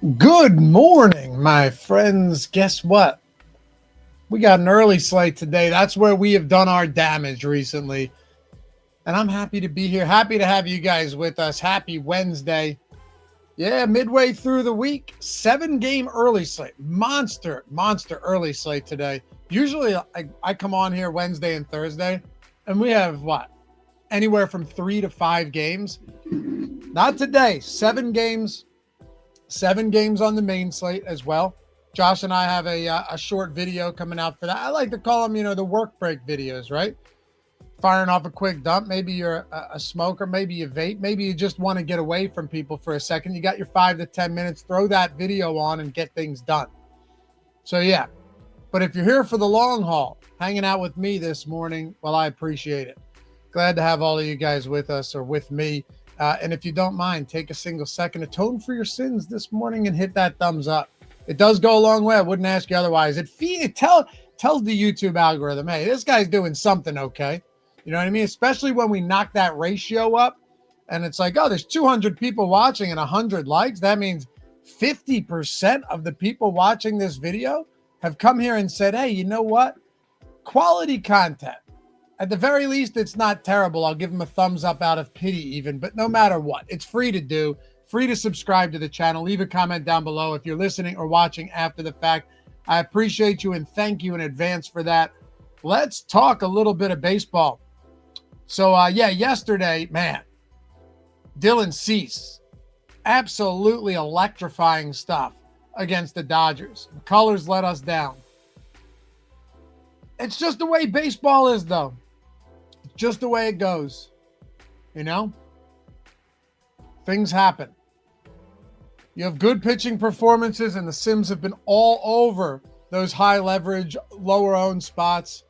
Good morning, my friends. Guess what? We got an early slate today. That's where we have done our damage recently. And I'm happy to be here. Happy to have you guys with us. Happy Wednesday. Yeah, midway through the week, 7-game early slate. Monster early slate today. Usually I come on here Wednesday and Thursday, and we have what? Anywhere from 3 to 5 games. Not today. 7 games. 7 games on the main slate as well. Josh and I have a short video coming out for that. I like to call them, the work break videos, right? Firing off a quick dump. Maybe you're a smoker. Maybe you vape. Maybe you just want to get away from people for a second. You got your 5 to 10 minutes. Throw that video on and get things done. So, yeah. But if you're here for the long haul, hanging out with me this morning, well, I appreciate it. Glad to have all of you guys with us or with me. And if you don't mind, take a single second, atone for your sins this morning and hit that thumbs up. It does go a long way. I wouldn't ask you otherwise. It tells the YouTube algorithm, hey, this guy's doing something okay. You know what I mean? Especially when we knock that ratio up and it's like, oh, there's 200 people watching and 100 likes. That means 50% of the people watching this video have come here and said, hey, you know what? Quality content. At the very least, it's not terrible. I'll give them a thumbs up out of pity even, but no matter what, it's free to do, free to subscribe to the channel. Leave a comment down below if you're listening or watching after the fact. I appreciate you and thank you in advance for that. Let's talk a little bit of baseball. So, yesterday, man, Dylan Cease, absolutely electrifying stuff against the Dodgers. The colors let us down. It's just the way baseball is, though. Just the way it goes, things happen. You have good pitching performances, and the Sims have been all over those high leverage, lower owned spots.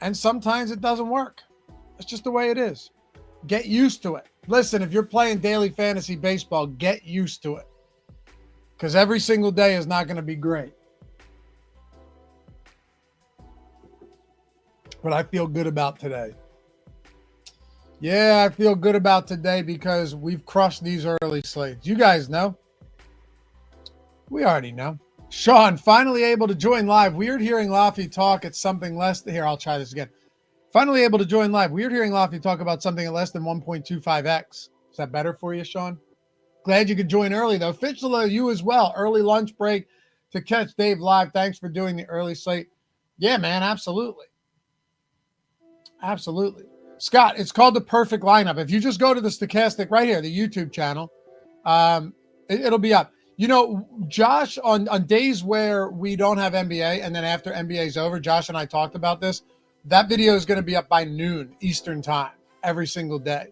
And sometimes it doesn't work. It's just the way it is. Get used to it. Listen, if you're playing daily fantasy baseball, get used to it. Because every single day is not going to be great. But I feel good about today. Yeah, I feel good about today because we've crushed these early slates. You guys know. We already know. Sean, finally able to join live. Weird hearing Laffy talk at something less. Here, I'll try this again. Finally able to join live. Weird hearing Laffy talk about something at less than 1.25x. Is that better for you, Sean? Glad you could join early, though. Fitchler, you as well. Early lunch break to catch Dave live. Thanks for doing the early slate. Yeah, man, absolutely. Absolutely. Scott, it's called the perfect lineup. If you just go to the Stokastic right here, the YouTube channel, it'll be up. Josh, on days where we don't have NBA and then after NBA is over, Josh and I talked about this. That video is going to be up by noon Eastern time every single day.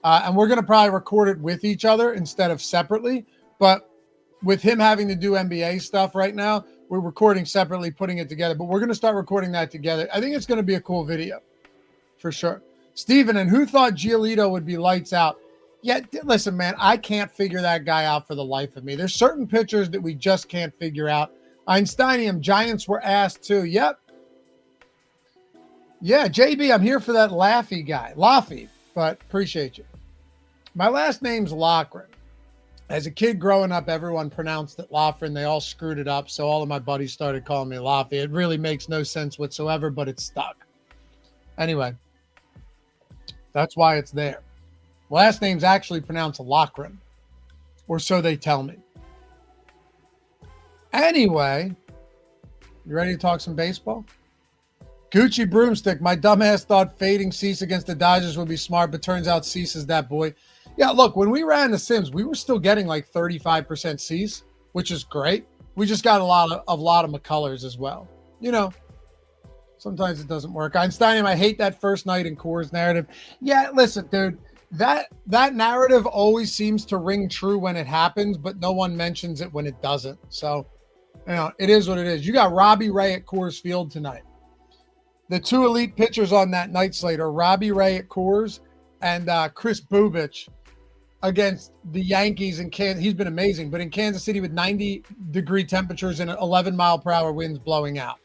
And we're going to probably record it with each other instead of separately. But with him having to do NBA stuff right now, we're recording separately, putting it together. But we're going to start recording that together. I think it's going to be a cool video. For sure. Steven, and who thought Giolito would be lights out? Yeah, listen, man, I can't figure that guy out for the life of me. There's certain pitchers that we just can't figure out. Einsteinium, Giants were asked too. Yep. Yeah, JB, I'm here for that Laffy guy. Laffy, but appreciate you. My last name's Lochran. As a kid growing up, everyone pronounced it Lochran. They all screwed it up, so all of my buddies started calling me Laffy. It really makes no sense whatsoever, but it's stuck. Anyway. That's why it's there. Last name's actually pronounced Lochran, or so they tell me. Anyway, you ready to talk some baseball? Gucci Broomstick, my dumbass thought fading Cease against the Dodgers would be smart, but turns out Cease is that boy. Yeah, look, when we ran the Sims, we were still getting like 35% Cease, which is great. We just got a lot of McCullers as well. Sometimes it doesn't work. Einstein, I hate that first night in Coors narrative. Yeah, listen, dude, that narrative always seems to ring true when it happens, but no one mentions it when it doesn't. So, it is what it is. You got Robbie Ray at Coors Field tonight. The two elite pitchers on that night slate are Robbie Ray at Coors and Chris Bubich against the Yankees in Kansas. He's been amazing, but in Kansas City with 90-degree temperatures and 11-mile-per-hour winds blowing out.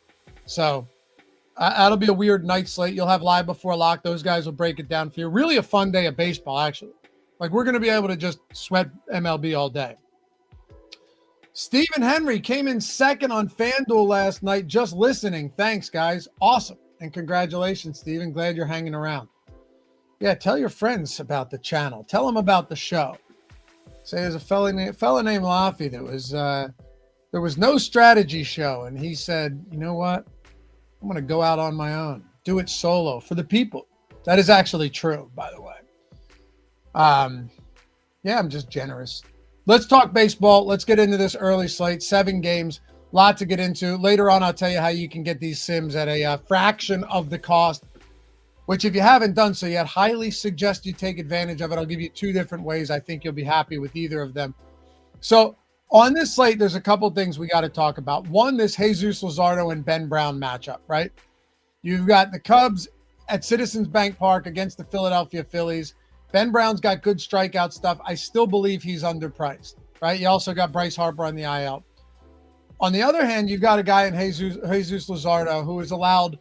So, that'll be a weird night slate. You'll have live before lock. Those guys will break it down for you. Really a fun day of baseball, actually. Like, we're going to be able to just sweat MLB all day. Stephen Henry came in second on FanDuel last night, just listening. Thanks, guys. Awesome. And congratulations, Stephen. Glad you're hanging around. Yeah, tell your friends about the channel. Tell them about the show. Say there's a fella named Laffy that there was no strategy show, and he said, you know what? I'm going to go out on my own, do it solo for the people. That is actually true, by the way. Yeah, I'm just generous. Let's talk baseball. Let's get into this early slate. 7 games, lot to get into. Later on, I'll tell you how you can get these sims at a fraction of the cost, which if you haven't done so yet, highly suggest you take advantage of it. I'll give you 2 different ways. I think you'll be happy with either of them. So on this slate, there's a couple things we got to talk about. One, this Jesus Luzardo and Ben Brown matchup, right? You've got the Cubs at Citizens Bank Park against the Philadelphia Phillies. Ben Brown's got good strikeout stuff. I still believe he's underpriced, right? You also got Bryce Harper on the IL. On the other hand, you've got a guy in Jesus Luzardo who has allowed,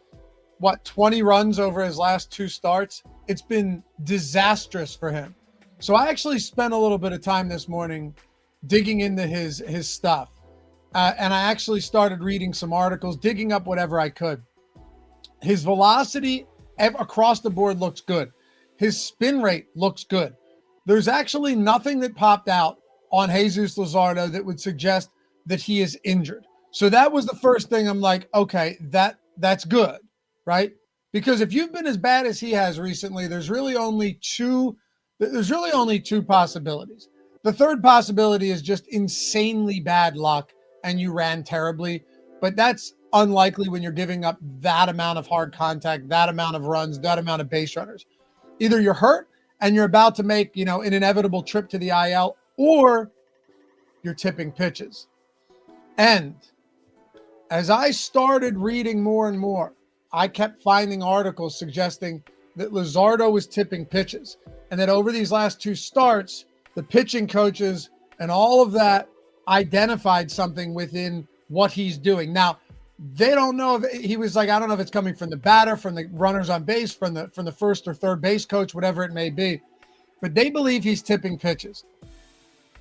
20 runs over his last 2 starts. It's been disastrous for him. So I actually spent a little bit of time this morning digging into his stuff. And I actually started reading some articles, digging up whatever I could. His velocity across the board looks good. His spin rate looks good. There's actually nothing that popped out on Jesus Luzardo that would suggest that he is injured. So that was the first thing. I'm like, okay, that's good, right? Because if you've been as bad as he has recently, there's really only two possibilities. The third possibility is just insanely bad luck and you ran terribly, but that's unlikely when you're giving up that amount of hard contact, that amount of runs, that amount of base runners. Either you're hurt and you're about to make, an inevitable trip to the IL, or you're tipping pitches. And as I started reading more and more, I kept finding articles suggesting that Luzardo was tipping pitches and that over these last 2 starts, the pitching coaches and all of that identified something within what he's doing. Now, they don't know if he was like, I don't know if it's coming from the batter, from the runners on base, from the first or third base coach, whatever it may be, but they believe he's tipping pitches.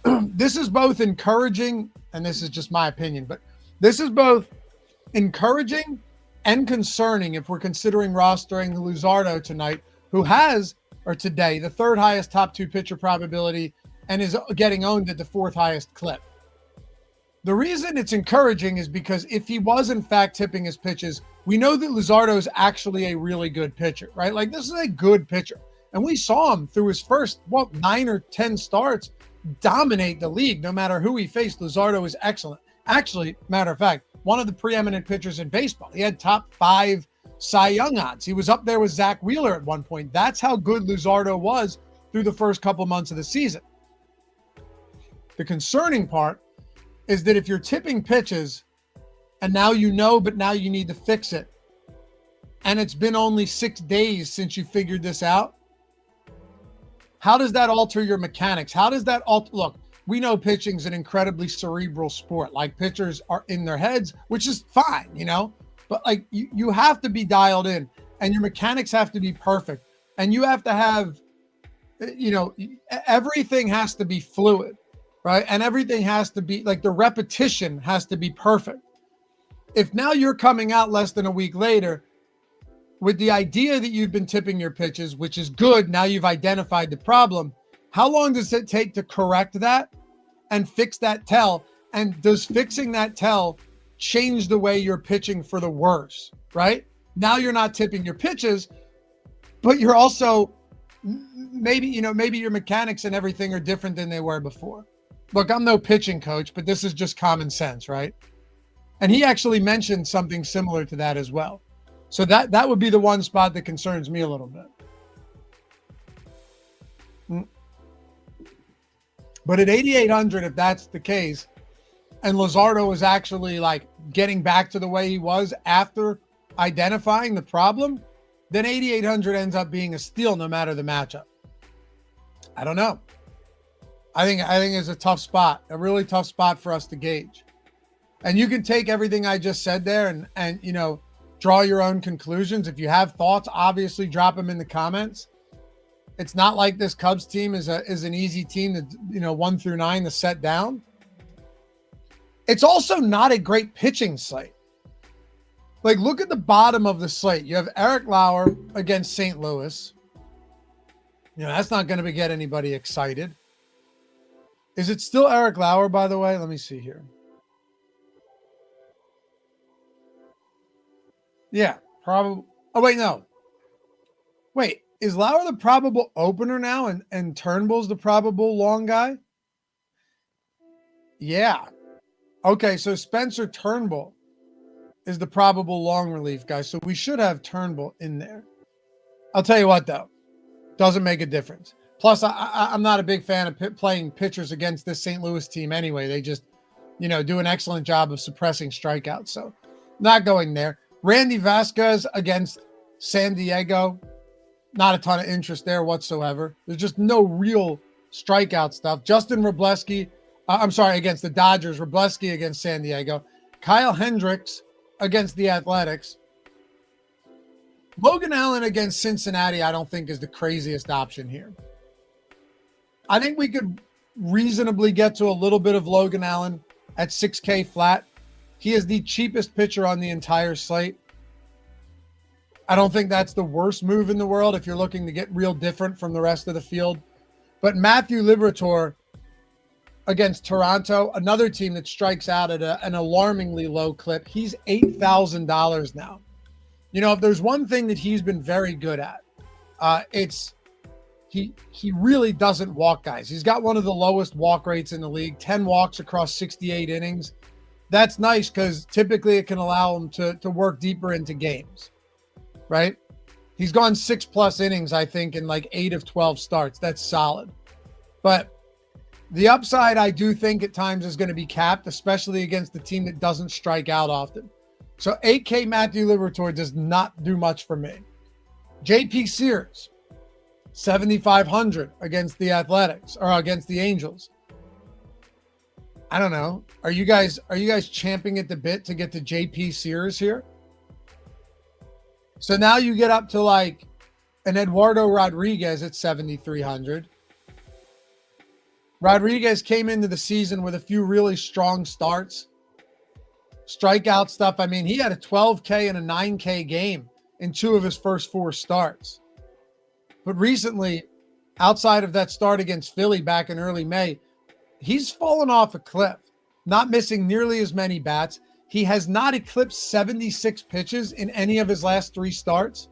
This is both encouraging, and this is just my opinion, but this is both encouraging and concerning if we're considering rostering Luzardo tonight, who has, or today, the 3rd highest top 2 pitcher probability and is getting owned at the 4th highest clip. The reason it's encouraging is because if he was in fact tipping his pitches, we know that Luzardo is actually a really good pitcher, right? Like, this is a good pitcher. And we saw him through his first, 9 or 10 starts dominate the league. No matter who he faced, Luzardo is excellent. Actually, matter of fact, one of the preeminent pitchers in baseball. He had top 5 Cy Young odds. He was up there with Zach Wheeler at one point. That's how good Luzardo was through the first couple months of the season. The concerning part is that if you're tipping pitches and now but now you need to fix it, and it's been only 6 days since you figured this out, how does that alter your mechanics? How does that look, we know pitching's an incredibly cerebral sport. Like, pitchers are in their heads, which is fine, but like you have to be dialed in and your mechanics have to be perfect. And you have to have, everything has to be fluid. Right? And everything has to be like, the repetition has to be perfect. If now you're coming out less than a week later with the idea that you've been tipping your pitches, which is good, now you've identified the problem, how long does it take to correct that and fix that tell? And does fixing that tell change the way you're pitching for the worse, right? Now you're not tipping your pitches, but you're also maybe your mechanics and everything are different than they were before. Look, I'm no pitching coach, but this is just common sense, right? And he actually mentioned something similar to that as well. So that would be the one spot that concerns me a little bit. But at 8,800, if that's the case, and Luzardo is actually like getting back to the way he was after identifying the problem, then 8,800 ends up being a steal no matter the matchup. I don't know. I think it's a tough spot, a really tough spot for us to gauge. And you can take everything I just said there and draw your own conclusions. If you have thoughts, obviously drop them in the comments. It's not like this Cubs team is an easy team that 1 through 9 to set down. It's also not a great pitching slate. Like, look at the bottom of the slate. You have Eric Lauer against St. Louis. That's not going to get anybody excited. Is it still Eric Lauer, by the way? Let me see here. Yeah, probably. Oh, wait, no. Wait, is Lauer the probable opener now and Turnbull's the probable long guy? Yeah. Okay, so Spencer Turnbull is the probable long relief guy. So we should have Turnbull in there. I'll tell you what, though. Doesn't make a difference. Plus, I'm not a big fan of playing pitchers against this St. Louis team anyway. They just, do an excellent job of suppressing strikeouts. So not going there. Randy Vasquez against San Diego. Not a ton of interest there whatsoever. There's just no real strikeout stuff. Justin Robleski, against the Dodgers. Robleski against San Diego. Kyle Hendricks against the Athletics. Logan Allen against Cincinnati, I don't think is the craziest option here. I think we could reasonably get to a little bit of Logan Allen at 6K flat. He is the cheapest pitcher on the entire slate. I don't think that's the worst move in the world if you're looking to get real different from the rest of the field. But Matthew Liberatore against Toronto, another team that strikes out at an alarmingly low clip. He's $8,000 now. If there's one thing that he's been very good at, it's he really doesn't walk guys. He's got one of the lowest walk rates in the league, 10 walks across 68 innings. That's nice because typically it can allow him to work deeper into games, right? He's gone 6+ innings, I think, in like 8 of 12 starts. That's solid. But the upside, I do think at times is going to be capped, especially against the team that doesn't strike out often. So 8K Matthew Liberatore does not do much for me. JP Sears, 7,500 against the Athletics or against the Angels. I don't know. Are you guys champing at the bit to get to JP Sears here? So now you get up to like an Eduardo Rodriguez at 7,300. Rodriguez came into the season with a few really strong starts. Strikeout stuff. I mean, he had a 12K and a 9K game in 2 of his first 4 starts. But recently, outside of that start against Philly back in early May, he's fallen off a cliff, not missing nearly as many bats. He has not eclipsed 76 pitches in any of his last 3 starts.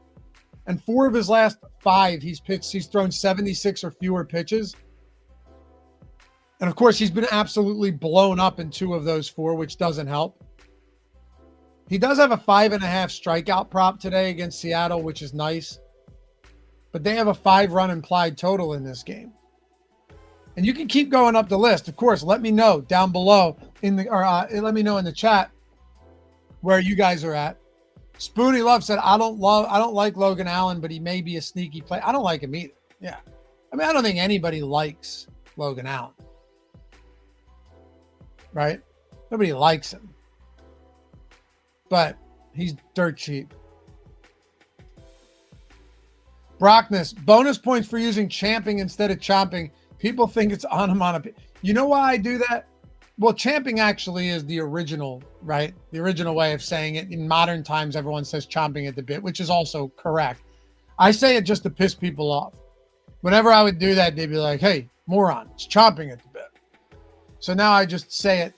And 4 of his last 5, he's thrown 76 or fewer pitches. And of course, he's been absolutely blown up in 2 of those 4, which doesn't help. He does have a 5.5 strikeout prop today against Seattle, which is nice. But they have a 5-run implied total in this game. And you can keep going up the list. Of course, let me know down below let me know in the chat where you guys are at. Spoonie Love said, I don't like Logan Allen, but he may be a sneaky play. I don't like him either. Yeah. I mean, I don't think anybody likes Logan Allen. Right? Nobody likes him. But he's dirt cheap. Brockness, bonus points for using champing instead of chomping. People think it's on him on a... You know why I do that? Well, champing actually is the original, right? The original way of saying it. In modern times, everyone says chomping at the bit, which is also correct. I say it just to piss people off. Whenever I would do that, they'd be like, hey, moron, it's chomping at the bit. So now I just say it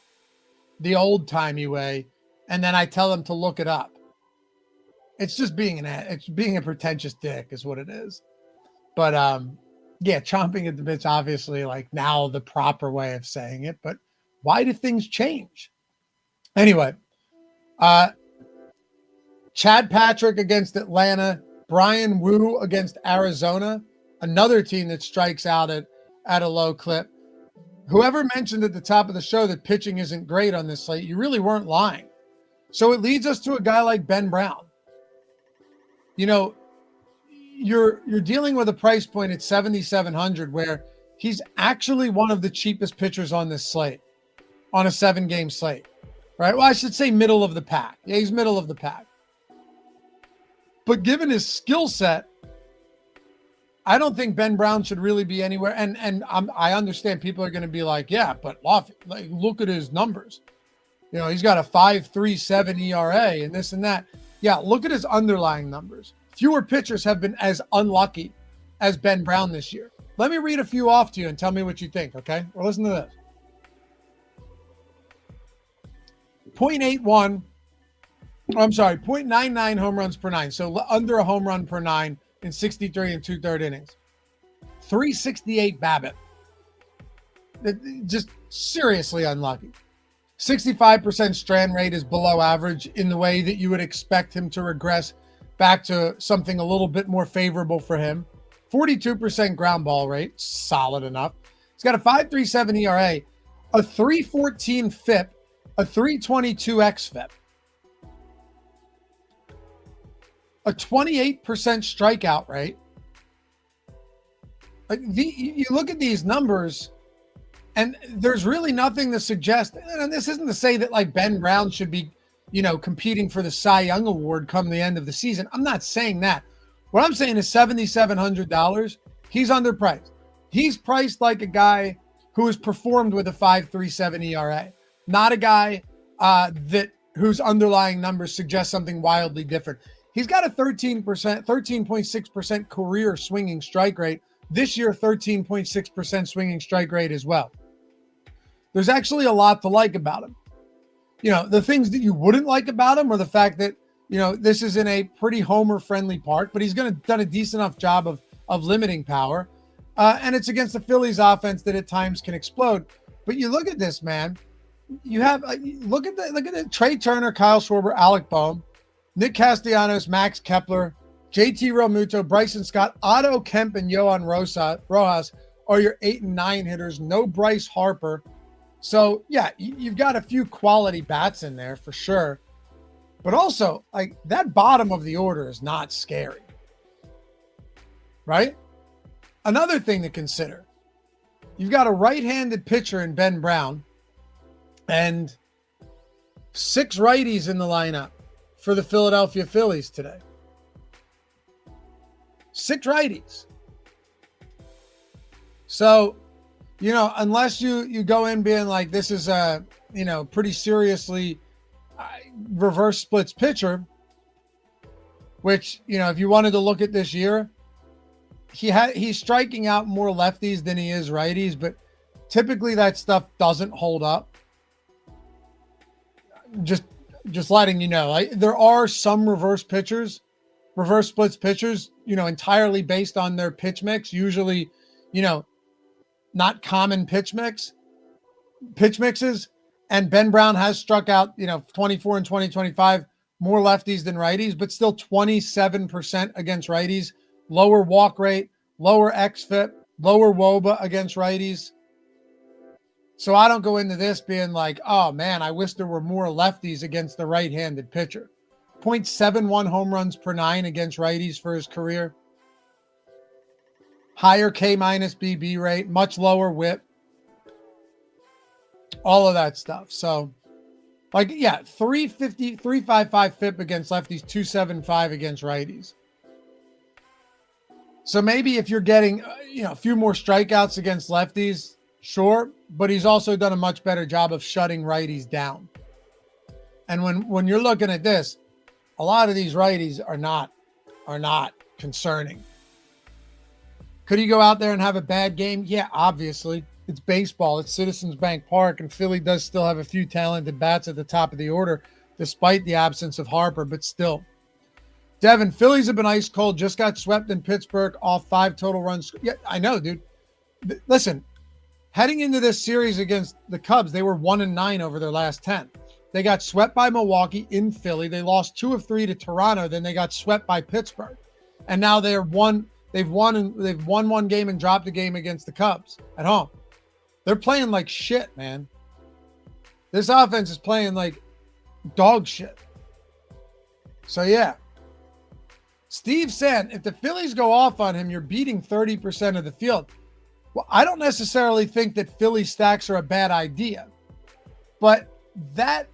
the old-timey way, and then I tell them to look it up. It's just being a pretentious dick is what it is. But yeah, chomping at the bit's obviously like now the proper way of saying it, but why do things change? Anyway, Chad Patrick against Atlanta, Brian Wu against Arizona, another team that strikes out at a low clip. Whoever mentioned at the top of the show that pitching isn't great on this slate, you really weren't lying. So it leads us to a guy like Ben Brown. You know, you're dealing with a price point at 7,700 where he's actually one of the cheapest pitchers on this slate, on a 7-game slate, right? Well, I should say middle of the pack. Yeah, he's middle of the pack. But given his skill set, I don't think Ben Brown should really be anywhere. And I understand people are going to be like, yeah, but look at his numbers. You know, he's got a 5.37 ERA and this and that. Yeah, look at his underlying numbers. Fewer pitchers have been as unlucky as Ben Brown this year. Let me read a few off to you and tell me what you think, okay? Well, listen to this. 0.81, I'm sorry, 0.99 home runs per nine. So under a home run per nine in 63 and 2/3 innings. 368 BABIP. Just seriously unlucky. 65% strand rate is below average in the way that you would expect him to regress back to something a little bit more favorable for him. 42% ground ball rate, solid enough. He's got a 5.37 ERA, a 3.14 FIP, a 3.22 xFIP, a 28% strikeout rate. Like you look at these numbers, and there's really nothing to suggest, and this isn't to say that like Ben Brown should be, you know, competing for the Cy Young Award come the end of the season. I'm not saying that. What I'm saying is $7,700, he's underpriced. He's priced like a guy who has performed with a 5.37 ERA, not a guy whose underlying numbers suggest something wildly different. He's got a 13.6% career swinging strike rate. This year, 13.6% swinging strike rate as well. There's actually a lot to like about him. You know, the things that you wouldn't like about him are the fact that, you know, this is in a pretty homer-friendly park, but he's done a decent enough job of limiting power. And it's against the Phillies offense that at times can explode. But you look at this, man. You have look at the Trey Turner, Kyle Schwarber, Alec Boehm, Nick Castellanos, Max Kepler, JT Realmuto, Bryson Scott, Otto Kemp, and Yohan Rojas are your 8 and 9 hitters. No Bryce Harper. So, yeah, you've got a few quality bats in there for sure. But also, like, that bottom of the order is not scary. Right? Another thing to consider. You've got a right-handed pitcher in Ben Brown and 6 righties in the lineup for the Philadelphia Phillies today. 6 righties. So, you know, unless you go in being like, this is a, you know, pretty seriously reverse splits pitcher, which, you know, if you wanted to look at this year, he's striking out more lefties than he is righties, but typically that stuff doesn't hold up. Just letting you know, there are some reverse splits pitchers, you know, entirely based on their pitch mix, usually, you know, not common pitch mixes. And Ben Brown has struck out, you know, 24 and 2025, more lefties than righties, but still 27% against righties, lower walk rate, lower xFIP, lower WOBA against righties. So I don't go into this being like, oh man, I wish there were more lefties against the right-handed pitcher. 0.71 home runs per 9 against righties for his career. Higher K-minus BB rate, much lower whip. All of that stuff. So, like, yeah, 355 FIP against lefties, 275 against righties. So maybe if you're getting, you know, a few more strikeouts against lefties, sure, but he's also done a much better job of shutting righties down. And when you're looking at this, a lot of these righties are not concerning. Could he go out there and have a bad game? Yeah, obviously. It's baseball. It's Citizens Bank Park, and Philly does still have a few talented bats at the top of the order, despite the absence of Harper, but still. Devin, Phillies have been ice cold. Just got swept in Pittsburgh off 5 total runs. Yeah, I know, dude. Listen, heading into this series against the Cubs, they were 1-9 over their last 10. They got swept by Milwaukee in Philly. They lost 2 of 3 to Toronto. Then they got swept by Pittsburgh. And now they've won one game and dropped a game against the Cubs at home. They're playing like shit, man. This offense is playing like dog shit. So, yeah. Steve said, if the Phillies go off on him, you're beating 30% of the field. Well, I don't necessarily think that Philly stacks are a bad idea. But that,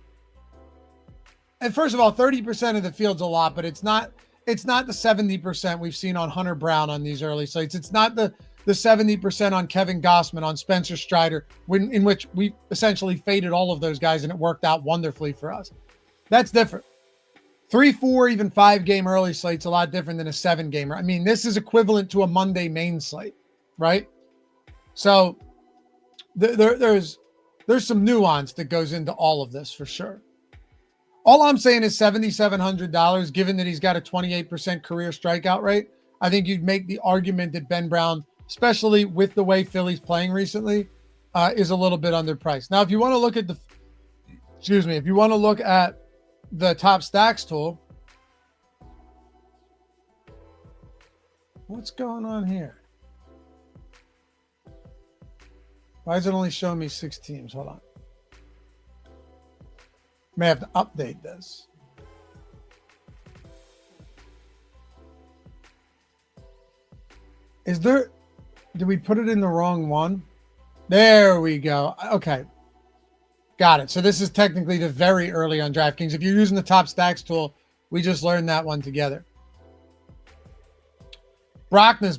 and first of all, 30% of the field's a lot, but it's not the 70% we've seen on Hunter Brown on these early slates. It's not the the 70% on Kevin Gossman, on Spencer Strider, in which we essentially faded all of those guys and it worked out wonderfully for us. That's different. 3, 4, even 5-game early slate's a lot different than a 7-gamer. I mean, this is equivalent to a Monday main slate, right? So there's some nuance that goes into all of this for sure. All I'm saying is $7,700, given that he's got a 28% career strikeout rate. I think you'd make the argument that Ben Brown, especially with the way Philly's playing recently, is a little bit underpriced. Now, if you want to look at if you want to look at the top stacks tool, what's going on here? Why is it only showing me 6 teams? Hold on. May have to update this. Did we put it in the wrong one? There we go. Okay. Got it. So this is technically the very early on DraftKings. If you're using the top stacks tool, we just learned that one together. Brockness.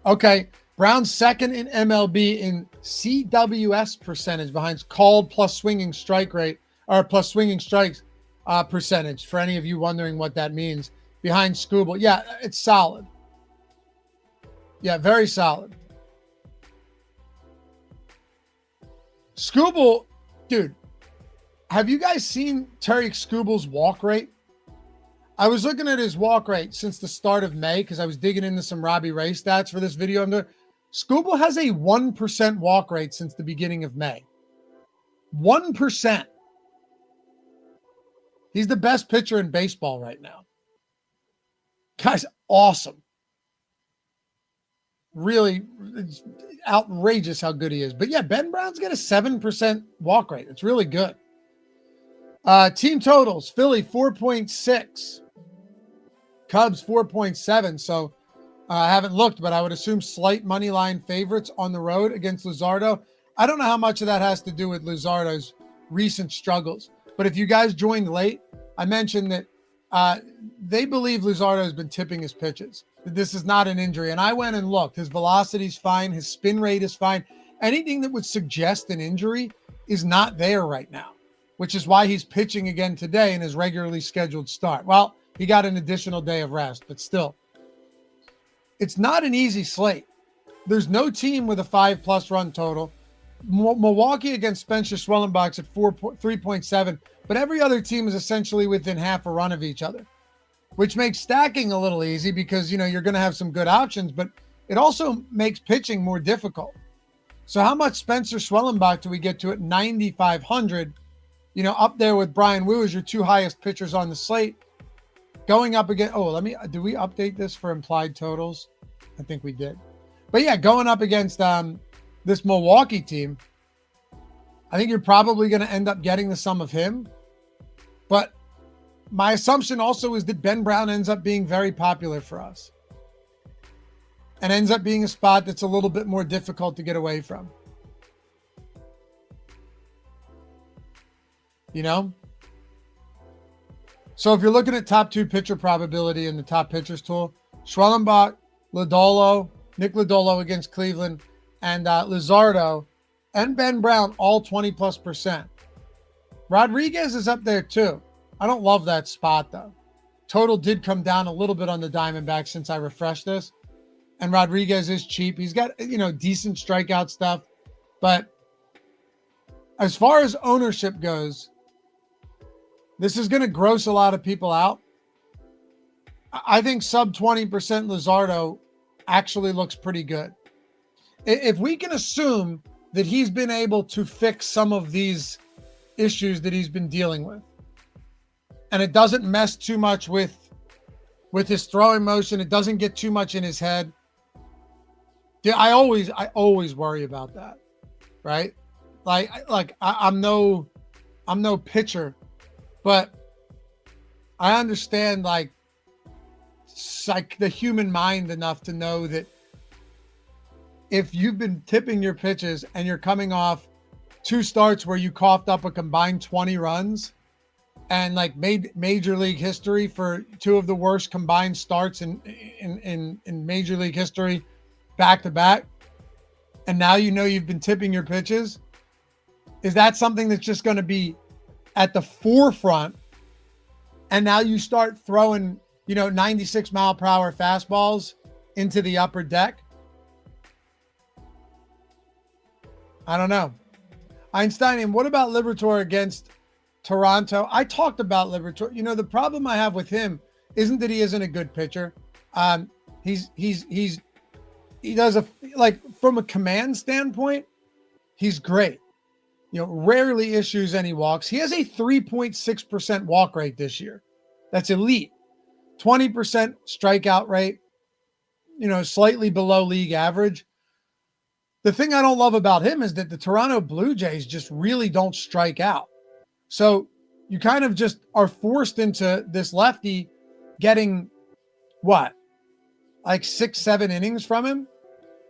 Okay. Brown's second in MLB in CWS percentage behind called plus swinging strike rate, or plus swinging strikes percentage, for any of you wondering what that means, behind Skubal. Yeah, it's solid. Yeah, very solid. Skubal, dude, have you guys seen Terry Skubal's walk rate? I was looking at his walk rate since the start of May because I was digging into some Robbie Ray stats for this video. Skubal has a 1% walk rate since the beginning of May. 1%. He's the best pitcher in baseball right now. Guy's awesome. Really, it's outrageous how good he is. But yeah, Ben Brown's got a 7% walk rate. It's really good. Team totals: Philly 4.6, Cubs 4.7. So I haven't looked, but I would assume slight money line favorites on the road against Luzardo. I don't know how much of that has to do with Luzardo's recent struggles. But if you guys joined late, I mentioned that they believe Luzardo has been tipping his pitches. This is not an injury. And I went and looked. His velocity's fine. His spin rate is fine. Anything that would suggest an injury is not there right now, which is why he's pitching again today in his regularly scheduled start. Well, he got an additional day of rest, but still. It's not an easy slate. There's no team with a 5+ run total. Milwaukee against Spencer Schwellenbach's at 3.7, but every other team is essentially within half a run of each other, which makes stacking a little easy because, you're going to have some good options, but it also makes pitching more difficult. So how much Spencer Schwellenbach do we get to at 9,500? Up there with Brian Wu as your 2 highest pitchers on the slate. Going up again. Oh, do we update this for implied totals? I think we did. But yeah, going up against this Milwaukee team, I think you're probably going to end up getting the sum of him. But my assumption also is that Ben Brown ends up being very popular for us and ends up being a spot that's a little bit more difficult to get away from. So if you're looking at top 2 pitcher probability in the top pitchers tool, Schwellenbach, Nick Lodolo against Cleveland, and Luzardo and Ben Brown, all 20+%. Rodriguez is up there too. I don't love that spot though. Total did come down a little bit on the Diamondbacks since I refreshed this. And Rodriguez is cheap. He's got, decent strikeout stuff. But as far as ownership goes, this is going to gross a lot of people out. I think sub 20% Luzardo actually looks pretty good. If we can assume that he's been able to fix some of these issues that he's been dealing with, and it doesn't mess too much with his throwing motion, it doesn't get too much in his head. I always worry about that, right? I'm no pitcher, but I understand like the human mind enough to know that if you've been tipping your pitches and you're coming off 2 starts where you coughed up a combined 20 runs and like made major league history for 2 of the worst combined starts in major league history back to back, and now you know you've been tipping your pitches? Is that something that's just going to be at the forefront, and now you start throwing, 96 mile per hour fastballs into the upper deck? I don't know. Einstein, what about Liberatore against Toronto? I talked about Liberatore. The problem I have with him isn't that he isn't a good pitcher. He does from a command standpoint, he's great. Rarely issues any walks. He has a 3.6% walk rate this year. That's elite. 20% strikeout rate, slightly below league average. The thing I don't love about him is that the Toronto Blue Jays just really don't strike out. So you kind of just are forced into this lefty getting what? Like 6-7 innings from him.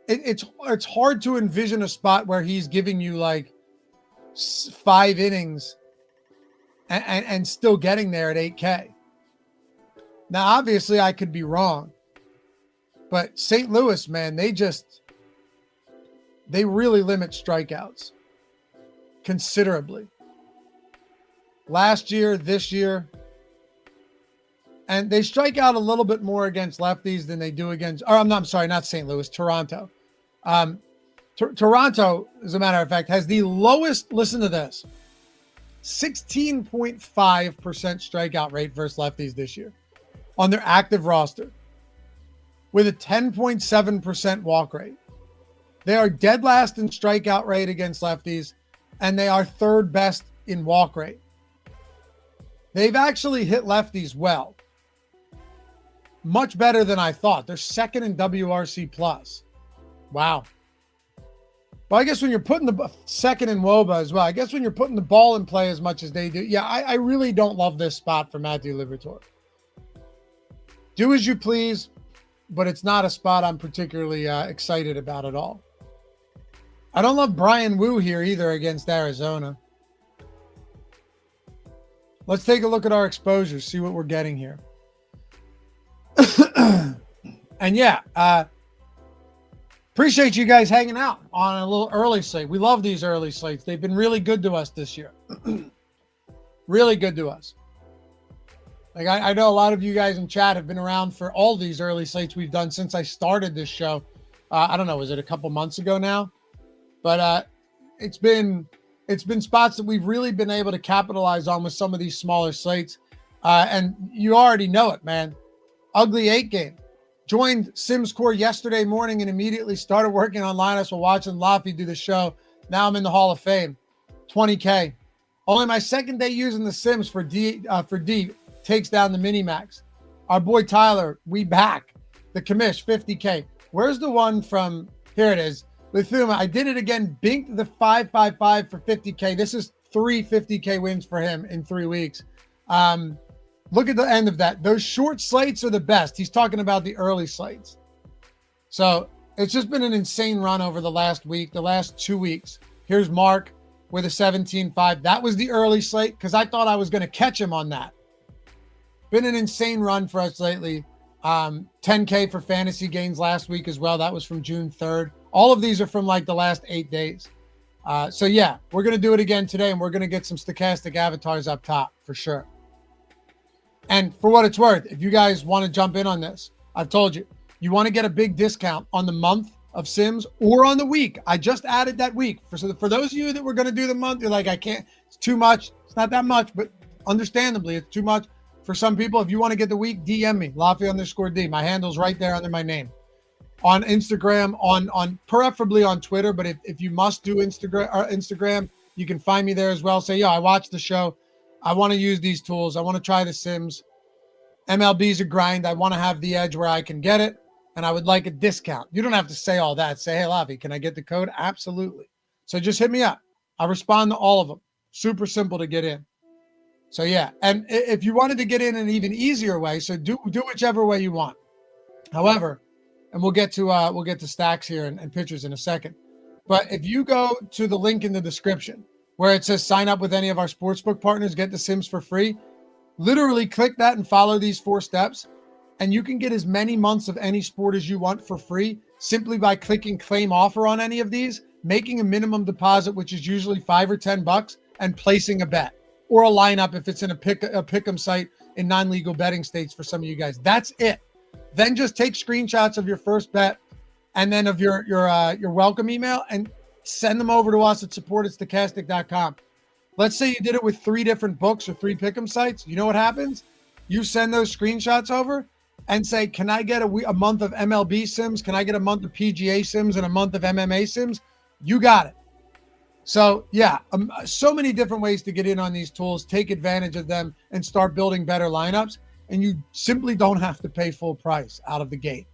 It's hard to envision a spot where he's giving you like 5 innings and still getting there at 8K. Now, obviously, I could be wrong, but St. Louis, man, they really limit strikeouts considerably. Last year, this year, and they strike out a little bit more against lefties than they do against, I'm sorry, not St. Louis, Toronto. Toronto, as a matter of fact, has the lowest, listen to this, 16.5% strikeout rate versus lefties this year on their active roster with a 10.7% walk rate. They are dead last in strikeout rate against lefties, and they are third best in walk rate. They've actually hit lefties well. Much better than I thought. They're second in WRC plus. Wow. Well, I guess when you're putting the second in WOBA as well, I guess when you're putting the ball in play as much as they do, yeah, I really don't love this spot for Matthew Liberatore. Do as you please, but it's not a spot I'm particularly excited about at all. I don't love Brian Wu here either against Arizona. Let's take a look at our exposures, see what we're getting here. And yeah, appreciate you guys hanging out on a little early slate. We love these early slates. They've been really good to us this year. Really good to us. Like I know a lot of you guys in chat have been around for all these early slates we've done since I started this show. I don't know, was it a couple months ago now? But it's been spots that we've really been able to capitalize on with some of these smaller slates. And you already know it, man. Ugly 8 game. Joined SimsCore yesterday morning and immediately started working on lineups while watching Laffy do the show. Now I'm in the Hall of Fame. 20K. Only my second day using the Sims for D takes down the Minimax. Our boy Tyler, we back. The commish, 50K. Where's the one from, here it is. Lithuma, I did it again. Binked the 555 for 50K. This is 3 50K wins for him in 3 weeks. Look at the end of that. Those short slates are the best. He's talking about the early slates. So it's just been an insane run over the last week, the last 2 weeks. Here's Mark with a 17.5. That was the early slate because I thought I was going to catch him on that. Been an insane run for us lately. 10K for fantasy gains last week as well. That was from June 3rd. All of these are from like the last 8 days. So yeah, we're going to do it again today, and we're going to get some stochastic avatars up top for sure. And for what it's worth, if you guys want to jump in on this, I've told you, you want to get a big discount on the month of Sims or on the week. I just added that week. For those of you that were going to do the month, you're like, I can't, it's too much. It's not that much, but understandably, it's too much. For some people, if you want to get the week, DM me, Laffy_D. My handle's right there under my name. On Instagram, on preferably on Twitter, but if you must do Instagram, you can find me there as well. Say, yo, I watched the show. I want to use these tools. I want to try the Sims. MLB's a grind. I want to have the edge where I can get it, and I would like a discount. You don't have to say all that. Say, hey, Laffy, can I get the code? Absolutely. So just hit me up. I respond to all of them. Super simple to get in. So yeah, and if you wanted to get in an even easier way, so do whichever way you want. However, and we'll get to stacks here and pitchers in a second. But if you go to the link in the description where it says sign up with any of our sportsbook partners, get the Sims for free, literally click that and follow these 4 steps, and you can get as many months of any sport as you want for free. simply by clicking claim offer on any of these, making a minimum deposit, which is usually $5 or $10, and placing a bet or a lineup if it's in a pick'em site in non-legal betting states for some of you guys. That's it. Then just take screenshots of your first bet and then of your welcome email and send them over to us at support@stokastic.com. Let's say you did it with 3 different books or 3 pick'em sites. You know what happens? You send those screenshots over and say, can I get a month of MLB sims? Can I get a month of PGA sims and a month of MMA sims? You got it. So yeah, so many different ways to get in on these tools, take advantage of them and start building better lineups. And you simply don't have to pay full price out of the gate.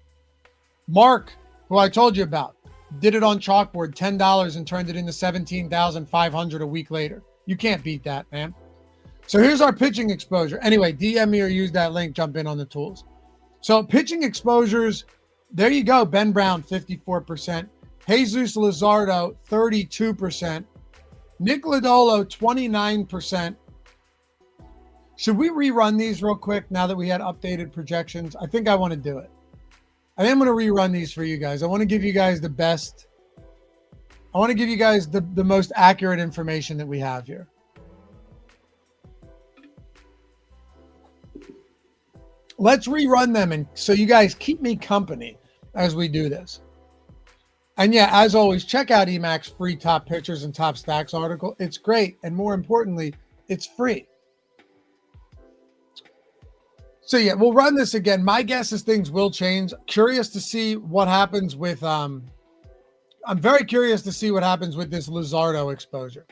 Mark, who I told you about, did it on chalkboard, $10 and turned it into $17,500 a week later. You can't beat that, man. So here's our pitching exposure. Anyway, DM me or use that link, jump in on the tools. So pitching exposures, there you go. Ben Brown, 54%. Jesus Luzardo, 32%. Nick Lodolo, 29%. Should we rerun these real quick now that we had updated projections? I think I want to do it. I am going to rerun these for you guys. I want to give you guys the best. I want to give you guys the most accurate information that we have here. Let's rerun them, and so you guys keep me company as we do this. And yeah, as always, check out Emacs' free top pitchers and top stacks article. It's great, and more importantly, it's free. So yeah, we'll run this again. My guess is things will change. Curious to see what happens with I'm very curious to see what happens with this Luzardo exposure.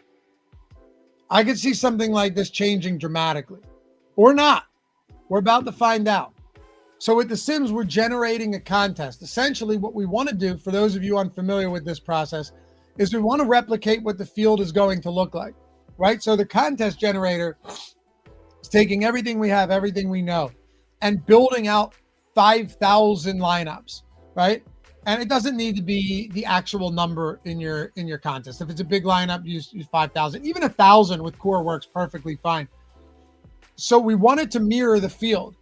I could see something like this changing dramatically or not. We're about to find out. So with the Sims, we're generating a contest. Essentially, what we want to do, for those of you unfamiliar with this process, is we want to replicate what the field is going to look like, right? So the contest generator is taking everything we have, everything we know, and building out 5,000 lineups, right? And it doesn't need to be the actual number in your contest. If it's a big lineup, use 5,000. Even 1,000 with core works perfectly fine. So we want it to mirror the field,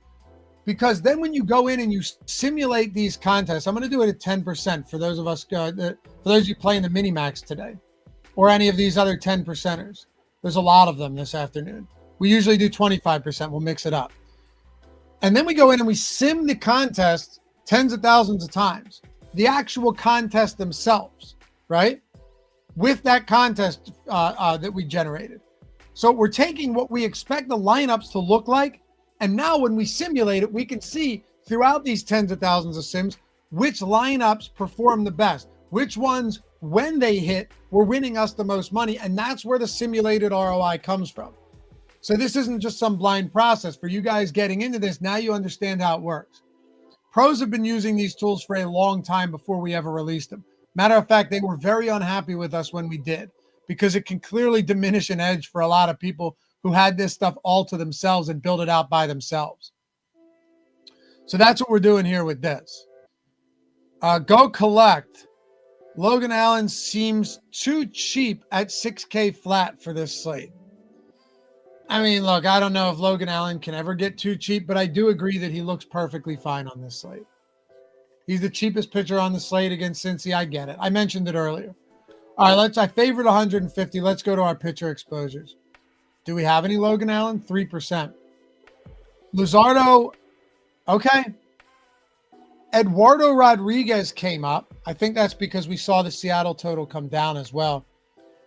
because then when you go in and you simulate these contests, I'm going to do it at 10% for those of us, for those of you playing the Minimax today, or any of these other 10%ers. There's a lot of them this afternoon. We usually do 25%. We'll mix it up. And then we go in and we sim the contest tens of thousands of times. The actual contest themselves, right? With that contest that we generated. So we're taking what we expect the lineups to look like. And now when we simulate it, we can see throughout these tens of thousands of sims, which lineups perform the best, which ones, when they hit, were winning us the most money. And that's where the simulated ROI comes from. So this isn't just some blind process. For you guys getting into this, now you understand how it works. Pros have been using these tools for a long time before we ever released them. Matter of fact, they were very unhappy with us when we did, because it can clearly diminish an edge for a lot of people who had this stuff all to themselves and build it out by themselves. So that's what we're doing here with this. Go collect. Logan Allen seems too cheap at 6K flat for this slate. I mean, look, I don't know if Logan Allen can ever get too cheap, but I do agree that he looks perfectly fine on this slate. He's the cheapest pitcher on the slate against Cincy. I get it. I mentioned it earlier. All right, I favored 150. Let's go to our pitcher exposures. Do we have any Logan Allen? 3%. Luzardo, okay. Eduardo Rodriguez came up. I think that's because we saw the Seattle total come down as well.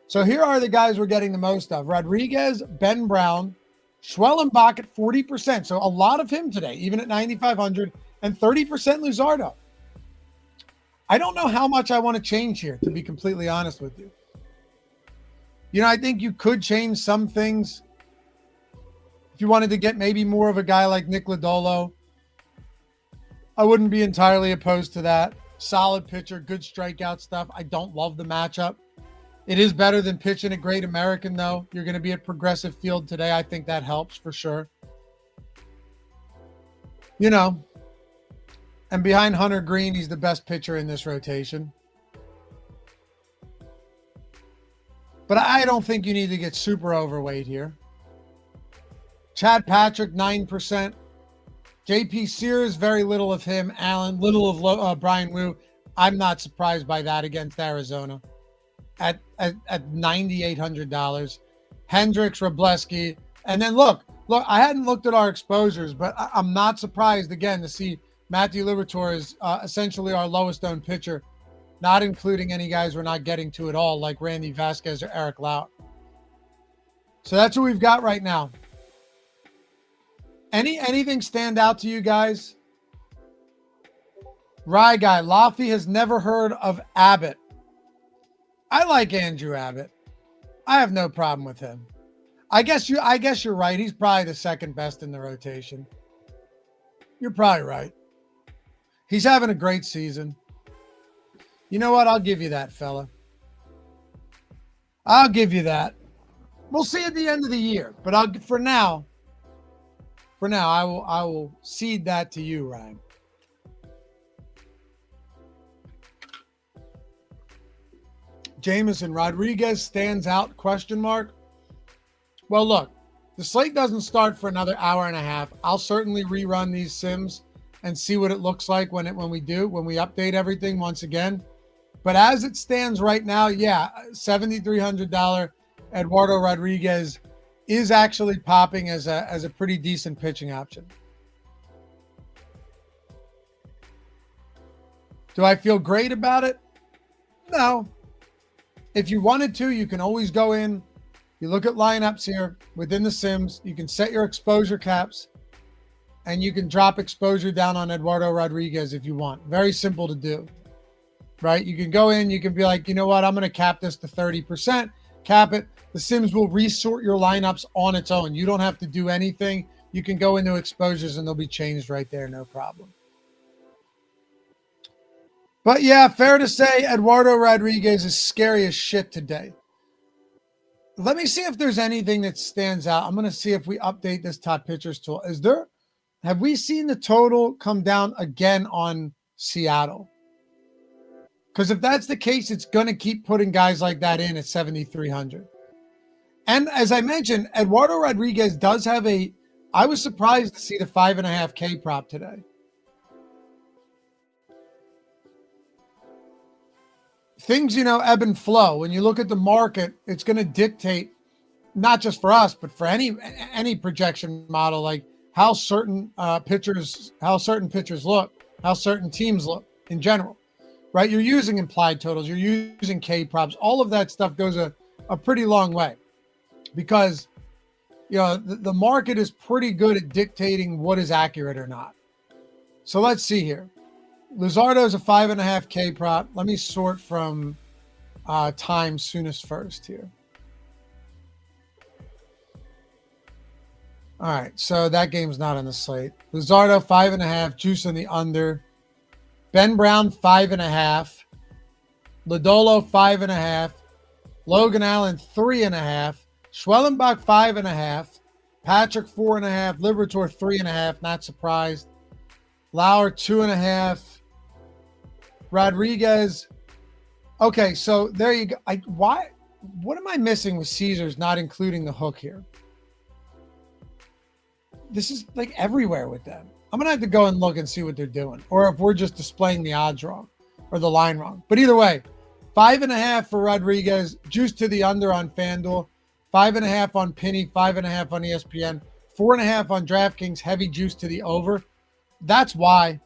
So here are the guys we're getting the most of. Rodriguez, Ben Brown, Schwellenbach at 40%. So a lot of him today, even at 9,500, and 30% Luzardo. I don't know how much I want to change here, to be completely honest with you. You know, I think you could change some things. If you wanted to get maybe more of a guy like Nick Lodolo, I wouldn't be entirely opposed to that. Solid pitcher, good strikeout stuff. I don't love the matchup. It is better than pitching at Great American, though. You're going to be at Progressive Field today. I think that helps for sure. You know, and behind Hunter Green, he's the best pitcher in this rotation. But I don't think you need to get super overweight here. Chad Patrick, 9%. JP Sears, very little of him. Allen, little of Brian Wu. I'm not surprised by that against Arizona at $9,800. Hendricks, Robleski, and then look, I hadn't looked at our exposures, but I'm not surprised again to see Matthew Liberatore is essentially our lowest owned pitcher, not including any guys we're not getting to at all, like Randy Vasquez or Eric Lauer. So that's what we've got right now. Anything stand out to you guys? Rye guy, Laffy has never heard of Abbott. I like Andrew Abbott. I have no problem with him. I guess you're right. He's probably the second best in the rotation. You're probably right. He's having a great season. You know what? I'll give you that, fella. I'll give you that. We'll see at the end of the year, but for now, I will cede that to you, Ryan. Jameson Rodriguez stands out, question mark. Well, look, the slate doesn't start for another hour and a half. I'll certainly rerun these sims and see what it looks like when we update everything once again. But as it stands right now, yeah, $7,300 Eduardo Rodriguez is actually popping as a pretty decent pitching option. Do I feel great about it? No. If you wanted to, you can always go in. You look at lineups here within the sims. You can set your exposure caps, and you can drop exposure down on Eduardo Rodriguez if you want. Very simple to do, right? You can go in. You can be like, you know what? I'm going to cap this to 30%. Cap it. The sims will resort your lineups on its own. You don't have to do anything. You can go into exposures, and they'll be changed right there. No problem. But yeah, fair to say Eduardo Rodriguez is scary as shit today. Let me see if there's anything that stands out. I'm going to see if we update this top pitchers tool. Have we seen the total come down again on Seattle? Because if that's the case, it's going to keep putting guys like that in at 7,300. And as I mentioned, Eduardo Rodriguez does have I was surprised to see the 5.5K prop today. Things, ebb and flow. When you look at the market, it's going to dictate, not just for us, but for any projection model, like how certain pitchers look, how certain teams look in general, right? You're using implied totals, you're using K props. All of that stuff goes a pretty long way because, the market is pretty good at dictating what is accurate or not. So let's see here. Luzardo's a 5.5K prop. Let me sort from time soonest first here. All right, so that game's not on the slate. Luzardo 5.5, juice on the under. Ben Brown 5.5. Lodolo 5.5. Logan Allen 3.5. Schwellenbach 5.5. Patrick 4.5. Liberatore 3.5. Not surprised. Lauer 2.5. Rodriguez. Okay, so there you go. What am I missing with Caesars not including the hook here? This is like everywhere with them. I'm going to have to go and look and see what they're doing. Or if we're just displaying the odds wrong or the line wrong. But either way, 5.5 for Rodriguez. Juice to the under on FanDuel. 5.5 on Penny. 5.5 on ESPN. 4.5 on DraftKings. Heavy juice to the over. That's why.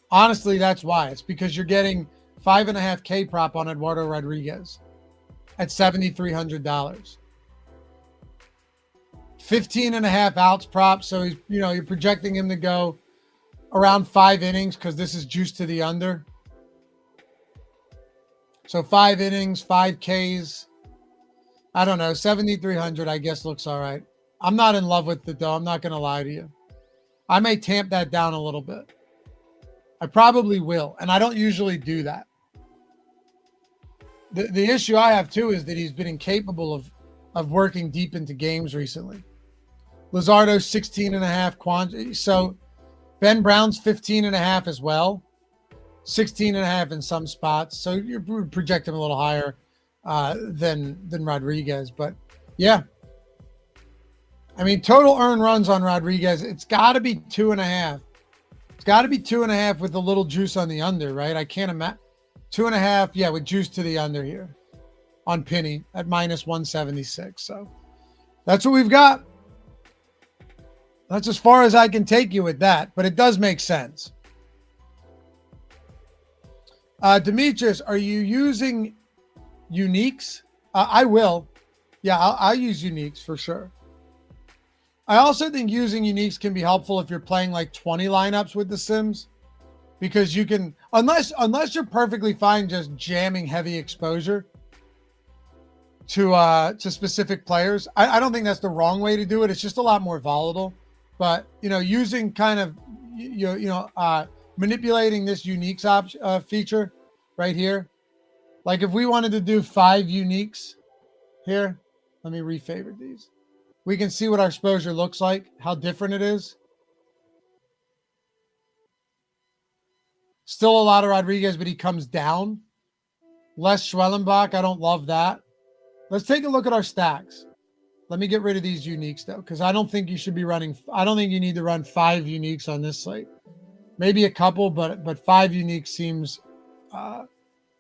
Honestly, that's why. It's because you're getting 5.5K prop on Eduardo Rodriguez at $7,300. 15.5 outs prop. So he's, you're projecting him to go around 5 innings because this is juice to the under. So 5 innings, 5 Ks. I don't know. 7,300, I guess, looks all right. I'm not in love with it, though. I'm not going to lie to you. I may tamp that down a little bit. I probably will, and I don't usually do that. The issue I have, too, is that he's been incapable of working deep into games recently. Luzardo, 16.5. So Ben Brown's 15.5 as well. 16.5 in some spots. So you project him a little higher than Rodriguez. But, yeah. I mean, total earned runs on Rodriguez, it's got to be 2.5. It's got to be 2.5 with a little juice on the under, right? I can't imagine. 2.5, yeah, with juice to the under here on Penny at -176. So that's what we've got. That's as far as I can take you with that, but it does make sense. Demetrius, are you using uniques? I will. Yeah, I'll use uniques for sure. I also think using uniques can be helpful if you're playing like 20 lineups with the Sims, because you can, unless you're perfectly fine just jamming heavy exposure to specific players. I don't think that's the wrong way to do it. It's just a lot more volatile. But using kind of manipulating this uniques feature right here. Like if we wanted to do 5 uniques here, let me refavorite these. We can see what our exposure looks like, how different it is. Still a lot of Rodriguez, but he comes down. Less Schwellenbach. I don't love that. Let's take a look at our stacks. Let me get rid of these uniques though, because I don't think you should be running. I don't think you need to run 5 uniques on this slate. Maybe a couple, but 5 uniques seems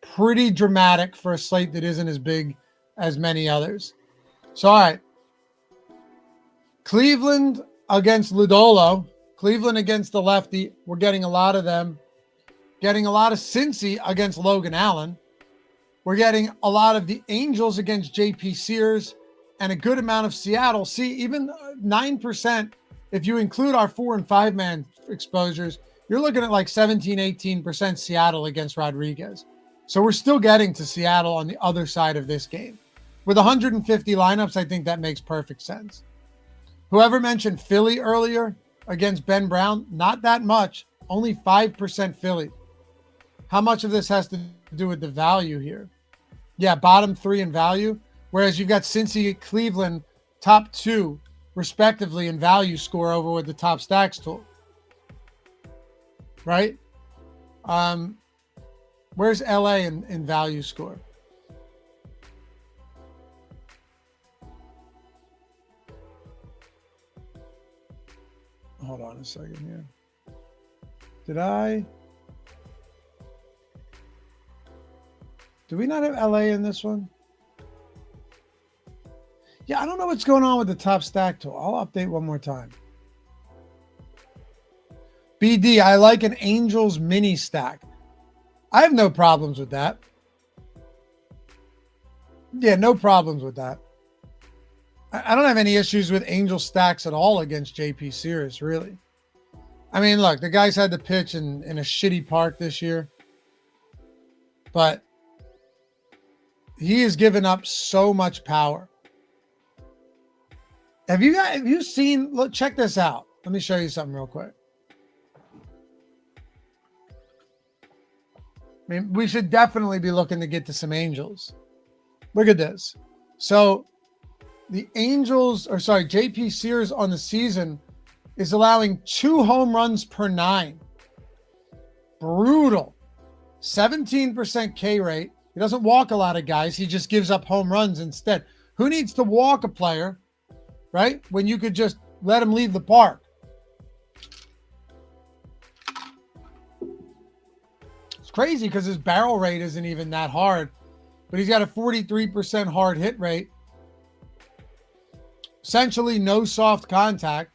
pretty dramatic for a slate that isn't as big as many others. So, all right. Cleveland against Ludolo. Cleveland against the lefty. We're getting a lot of them. Getting a lot of Cincy against Logan Allen. We're getting a lot of the Angels against JP Sears and a good amount of Seattle. See, even 9%, if you include our 4 and 5 man exposures, you're looking at like 17, 18% Seattle against Rodriguez. So we're still getting to Seattle on the other side of this game. With 150 lineups, I think that makes perfect sense. Whoever mentioned Philly earlier against Ben Brown, not that much, only 5% Philly. How much of this has to do with the value here? Yeah, bottom 3 in value, whereas you've got Cincy, Cleveland, top 2, respectively, in value score over with the top stacks tool. Right? Where's LA in value score? Hold on a second here. Do we not have LA in this one? Yeah, I don't know what's going on with the top stack tool. I'll update one more time. BD, I like an Angels mini stack. I have no problems with that. Yeah, no problems with that. I don't have any issues with Angel stacks at all against JP Sears, really. I mean, look, the guy's had to pitch in a shitty park this year. But he has given up so much power. Have you seen, look, check this out. Let me show you something real quick. I mean, we should definitely be looking to get to some Angels. Look at this. So the Angels, or sorry, JP Sears on the season is allowing 2 home runs per 9. Brutal. 17% K rate. He doesn't walk a lot of guys. He just gives up home runs instead. Who needs to walk a player, right? When you could just let him leave the park. It's crazy because his barrel rate isn't even that hard, but he's got a 43% hard hit rate. Essentially no soft contact.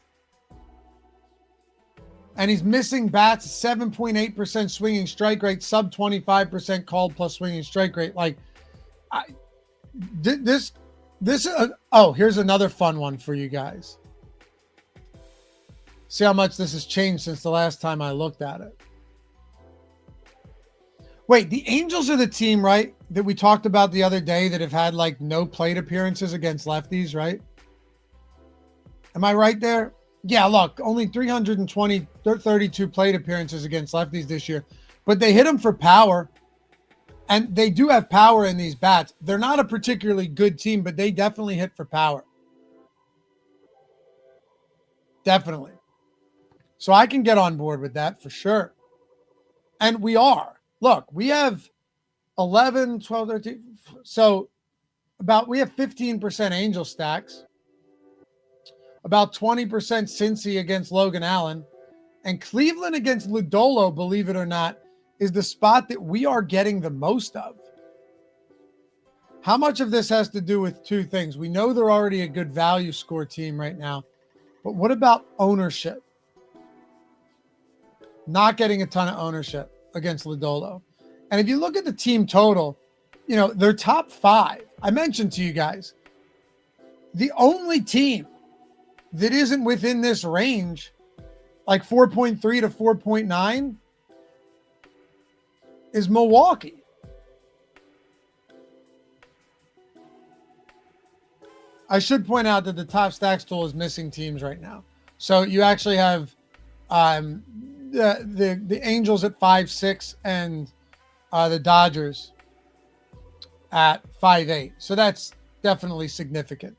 And he's missing bats, 7.8% swinging strike rate, sub 25% called plus swinging strike rate. Like, here's another fun one for you guys. See how much this has changed since the last time I looked at it. Wait, the Angels are the team, right, that we talked about the other day that have had like no plate appearances against lefties, right? Am I right there? Yeah, look, only 32 plate appearances against lefties this year, but they hit them for power, and they do have power in these bats. They're not a particularly good team, but they definitely hit for power. Definitely. So I can get on board with that for sure. And we are. Look, we have 11, 12, 13. So we have 15% Angel stacks. About 20% Cincy against Logan Allen. And Cleveland against Lodolo, believe it or not, is the spot that we are getting the most of. How much of this has to do with two things? We know they're already a good value score team right now, but what about ownership? Not getting a ton of ownership against Lodolo. And if you look at the team total, you know, they're top 5. I mentioned to you guys, the only team that isn't within this range, like 4.3 to 4.9, is Milwaukee. I should point out that the top stacks tool is missing teams right now. So you actually have the Angels at 5.6 and the Dodgers at 5.8. So that's definitely significant.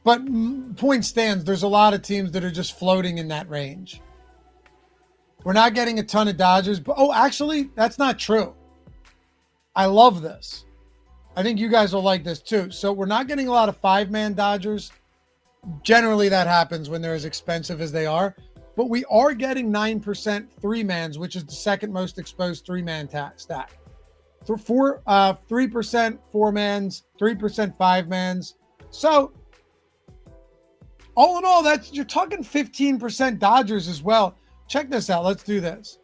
But point stands, there's a lot of teams that are just floating in that range. We're not getting a ton of Dodgers, but actually, that's not true. I love this. I think you guys will like this too. So we're not getting a lot of 5-man Dodgers. Generally, that happens when they're as expensive as they are. But we are getting 9% 3-mans, which is the second most exposed 3-man stack. 3% 4-mans, 3% 5-mans. So all in all, you're talking 15% Dodgers as well. Check this out. Let's do this.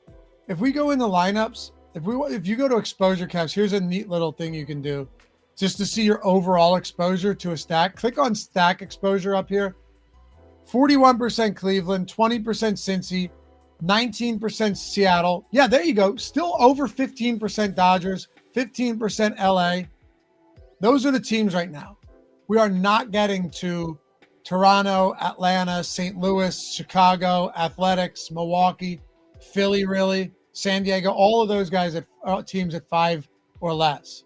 If we go in the lineups, if you go to exposure caps, here's a neat little thing you can do just to see your overall exposure to a stack. Click on stack exposure up here. 41% Cleveland, 20% Cincy, 19% Seattle. Yeah, there you go. Still over 15% Dodgers, 15% LA. Those are the teams right now. We are not getting to Toronto, Atlanta, St. Louis, Chicago, Athletics, Milwaukee, Philly, really, San Diego, all of those guys at teams at 5 or less.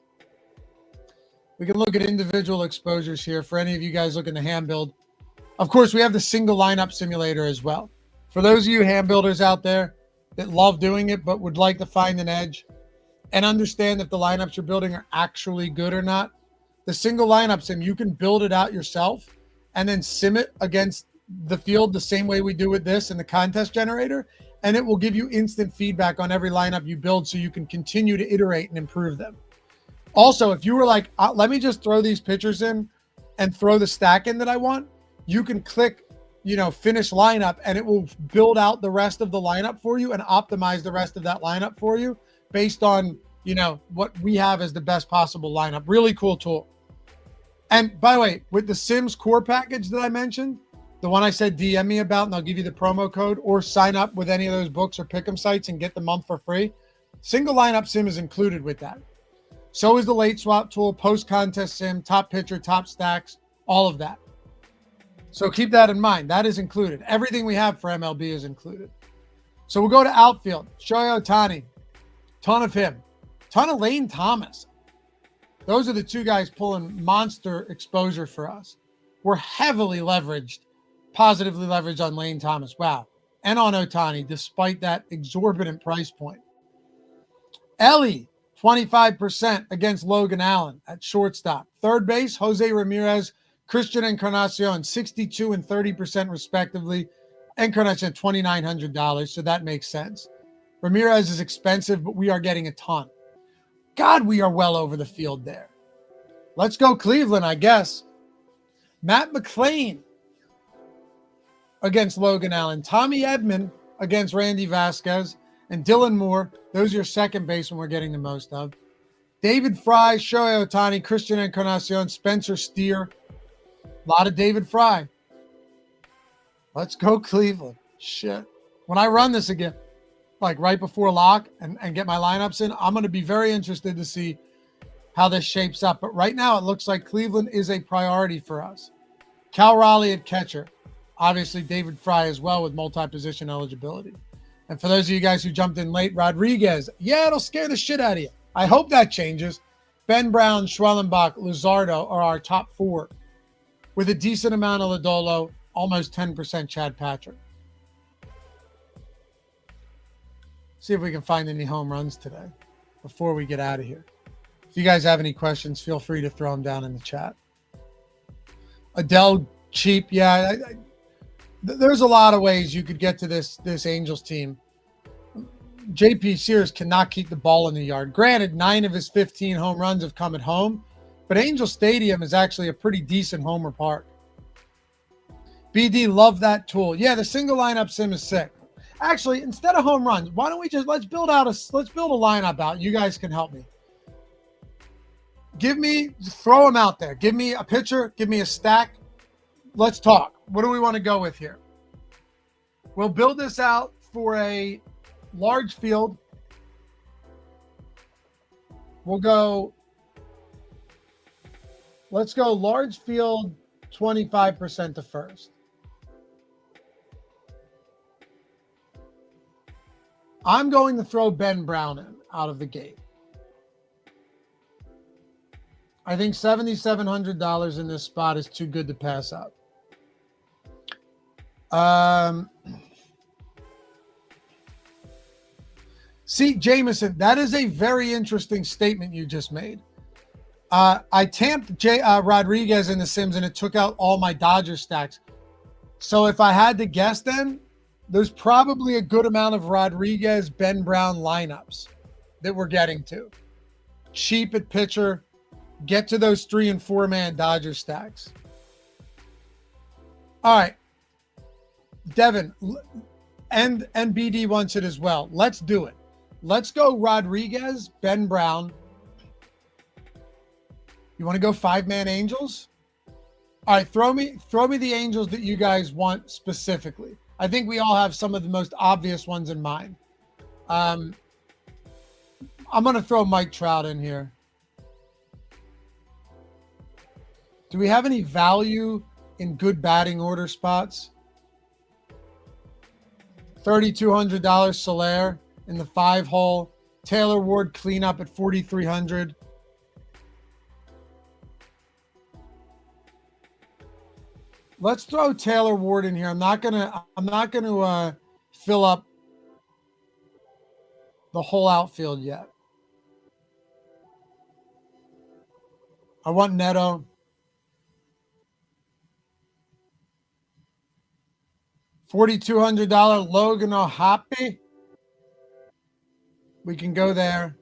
We can look at individual exposures here for any of you guys looking to hand build. Of course, we have the single lineup simulator as well. For those of you hand builders out there that love doing it but would like to find an edge and understand if the lineups you're building are actually good or not, the single lineup sim, you can build it out yourself and then sim it against the field the same way we do with this in the contest generator, and it will give you instant feedback on every lineup you build so you can continue to iterate and improve them. Also, if you were like, let me just throw these pitchers in and throw the stack in that I want, you can click, finish lineup, and it will build out the rest of the lineup for you and optimize the rest of that lineup for you based on, what we have as the best possible lineup. Really cool tool. And by the way, with the Sims core package that I mentioned, the one I said DM me about, and I'll give you the promo code, or sign up with any of those books or pick'em sites and get the month for free. Single lineup sim is included with that. So is the late swap tool, post-contest sim, top pitcher, top stacks, all of that. So keep that in mind. That is included. Everything we have for MLB is included. So we'll go to outfield. Shohei Ohtani, ton of him. Ton of Lane Thomas. Those are the two guys pulling monster exposure for us. We're heavily leveraged, positively leveraged on Lane Thomas. Wow. And on Ohtani, despite that exorbitant price point. Ellie, 25% against Logan Allen at shortstop. Third base, Jose Ramirez, Christian Encarnacion, 62 and 30% respectively. Encarnacion, $2,900, so that makes sense. Ramirez is expensive, but we are getting a ton. God, we are well over the field there. Let's go Cleveland, I guess. Matt McClain against Logan Allen. Tommy Edman against Randy Vasquez. And Dylan Moore. Those are your second baseman we're getting the most of. David Fry, Shohei Ohtani, Christian Encarnacion, Spencer Steer. A lot of David Fry. Let's go Cleveland. Shit. When I run this again, like right before lock and get my lineups in, I'm going to be very interested to see how this shapes up. But right now, it looks like Cleveland is a priority for us. Cal Raleigh at catcher. Obviously, David Fry as well with multi-position eligibility. And for those of you guys who jumped in late, Rodriguez. Yeah, it'll scare the shit out of you. I hope that changes. Ben Brown, Schwellenbach, Luzardo are our top 4. With a decent amount of Lodolo, almost 10% Chad Patrick. See if we can find any home runs today before we get out of here. If you guys have any questions, feel free to throw them down in the chat. Adele cheap. Yeah, There's a lot of ways you could get to this Angels team. JP Sears cannot keep the ball in the yard. Granted, 9 of his 15 home runs have come at home, but Angel Stadium is actually a pretty decent homer park. BD, love that tool. Yeah, the single lineup sim is sick. Actually, instead of home runs, why don't we just let's build a lineup out. You guys can help me. Throw them out there. Give me a pitcher, give me a stack. Let's talk. What do we want to go with here? We'll build this out for a large field. Let's go large field 25% to first. I'm going to throw Ben Brown in out of the gate. I think $7,700 in this spot is too good to pass up. See, Jameson, that is a very interesting statement you just made. I tamped Rodriguez in the Sims and it took out all my Dodgers stacks. So if I had to guess then, there's probably a good amount of Rodriguez, Ben Brown lineups that we're getting to. Cheap at pitcher, get to those 3- and 4-man Dodger stacks. All right. Devin, and BD wants it as well. Let's do it. Let's go Rodriguez, Ben Brown. You want to go 5-man Angels? All right, throw me the Angels that you guys want specifically. I think we all have some of the most obvious ones in mind. I'm going to throw Mike Trout in here. Do we have any value in good batting order spots? $3,200 Soler in the 5-hole. Taylor Ward cleanup at $4,300. Let's throw Taylor Ward in here. I'm not gonna fill up the whole outfield yet. I want Neto. $4,200 Logan O'Hoppe. We can go there.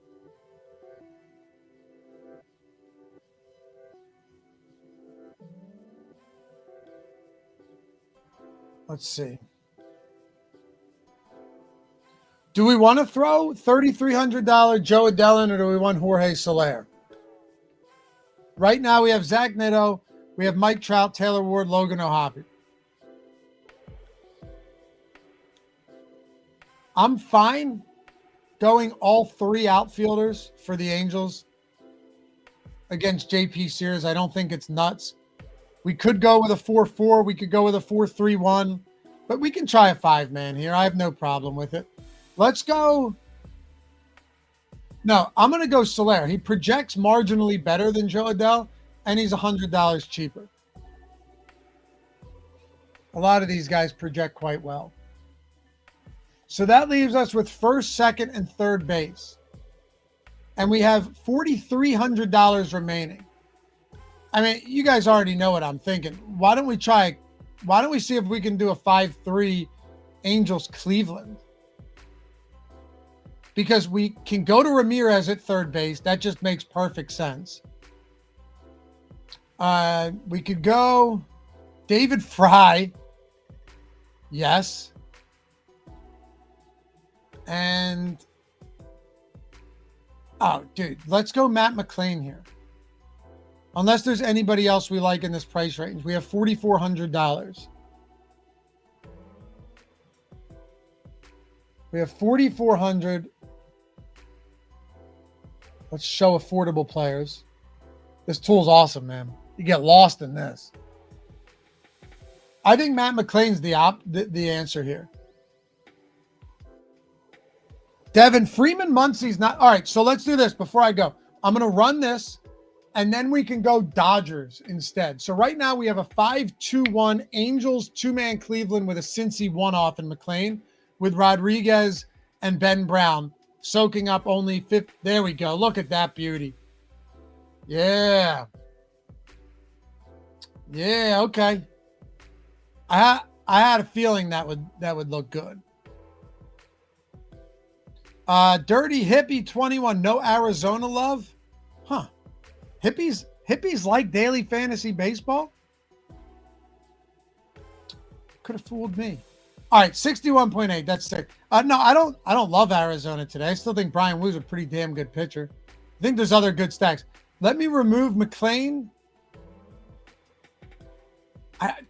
Let's see. Do we want to throw $3,300 Joe Adelin or do we want Jorge Soler? Right now we have Zach Neto, we have Mike Trout, Taylor Ward, Logan O'Hoppe. I'm fine going all 3 outfielders for the Angels against JP Sears. I don't think it's nuts. We could go with a 4-4. We could go with a 4-3-1. But we can try a 5-man here. I have no problem with it. Let's go. No, I'm going to go Soler. He projects marginally better than Joe Adell, and he's $100 cheaper. A lot of these guys project quite well. So that leaves us with first, second, and third base. And we have $4,300 remaining. I mean, you guys already know what I'm thinking. Why don't we see if we can do a 5-3 Angels Cleveland? Because we can go to Ramirez at third base. That just makes perfect sense. We could go David Fry. Yes. And, oh, dude, let's go Matt McClain here. Unless there's anybody else we like in this price range. We have $4,400. We have $4,400. Let's show affordable players. This tool's awesome, man. You get lost in this. I think Matt McClain's the answer here. Devin, Freeman Muncie's not. All right, so let's do this before I go. I'm going to run this, and then we can go Dodgers instead. So right now we have a 5-2-1 Angels 2-man Cleveland with a Cincy 1-off in McClain with Rodriguez and Ben Brown soaking up only 50. There we go. Look at that beauty. Yeah. Yeah, okay. I had a feeling that would look good. Dirty Hippie 21, no Arizona love? Huh. Hippies like daily fantasy baseball? Could have fooled me. All right, 61.8. That's sick. No, I don't love Arizona today. I still think Brian Wu's a pretty damn good pitcher. I think there's other good stacks. Let me remove McClain.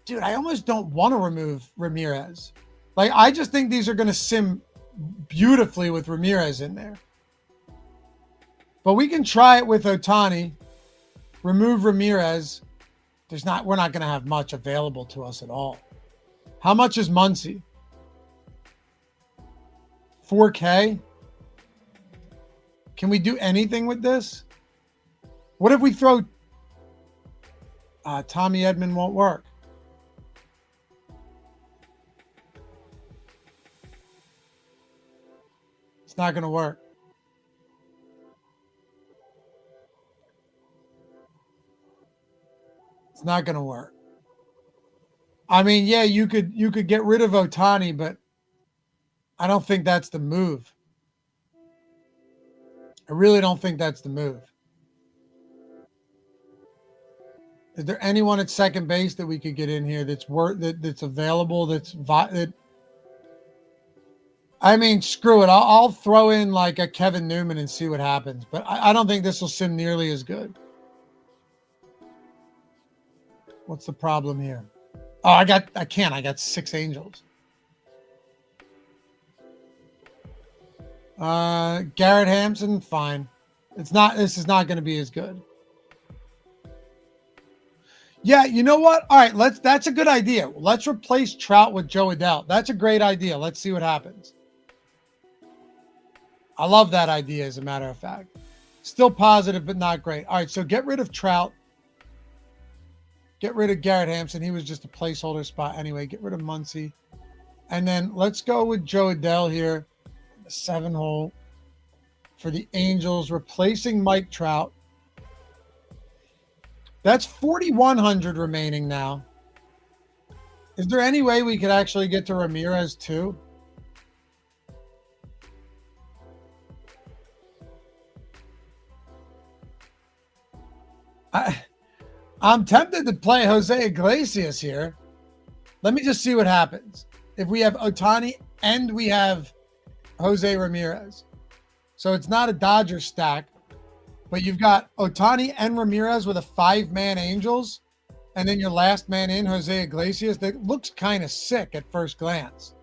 Dude, I almost don't want to remove Ramirez. Like, I just think these are going to sim beautifully with Ramirez in there. But we can try it with Ohtani. Remove Ramirez. We're not going to have much available to us at all. How much is Muncy? 4K? Can we do anything with this? What if we throw... Tommy Edman won't work. It's not going to work. It's not going to work. I mean, yeah, you could get rid of Ohtani, but I don't think that's the move. I really don't think that's the move. Is there anyone at second base that we could get in here that's that's available? I mean, screw it. I'll throw in like a Kevin Newman and see what happens. But I don't think this will sim nearly as good. What's the problem here? Oh, I got 6 Angels. Garrett Hampson, fine. This is not going to be as good. Yeah, you know what? All right, that's a good idea. Let's replace Trout with Joe Adell. That's a great idea. Let's see what happens. I love that idea, as a matter of fact. Still positive, but not great. All right, so get rid of Trout. Get rid of Garrett Hampson. He was just a placeholder spot anyway. Get rid of Muncy. And then let's go with Joe Adell here. The 7-hole for the Angels, replacing Mike Trout. That's 4,100 remaining now. Is there any way we could actually get to Ramirez too? I'm tempted to play Jose Iglesias here. Let me just see what happens. If we have Ohtani and we have Jose Ramirez. So it's not a Dodger stack, but you've got Ohtani and Ramirez with a 5-man Angels, and then your last man in, Jose Iglesias. That looks kind of sick at first glance.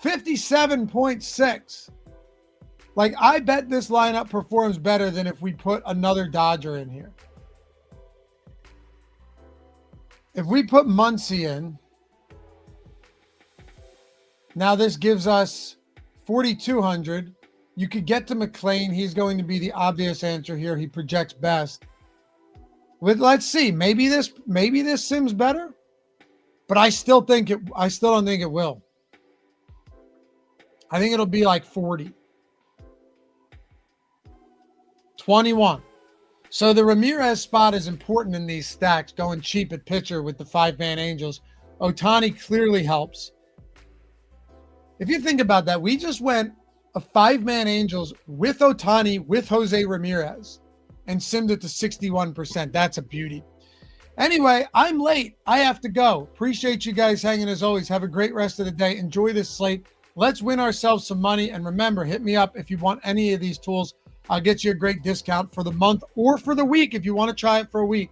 57.6. Like, I bet this lineup performs better than if we put another Dodger in here. If we put Muncy in, now this gives us 4,200. You could get to McClain. He's going to be the obvious answer here. He projects best. Let's see. Maybe this sims better, but I still don't think it will. I think it'll be like 40. 21. So the Ramirez spot is important in these stacks, going cheap at pitcher with the 5-man Angels. Ohtani clearly helps. If you think about that, we just went a 5-man Angels with Ohtani, with Jose Ramirez, and simmed it to 61%. That's a beauty. Anyway, I'm late. I have to go. Appreciate you guys hanging as always. Have a great rest of the day. Enjoy this slate. Let's win ourselves some money. And remember, hit me up if you want any of these tools. I'll get you a great discount for the month or for the week. If you want to try it for a week,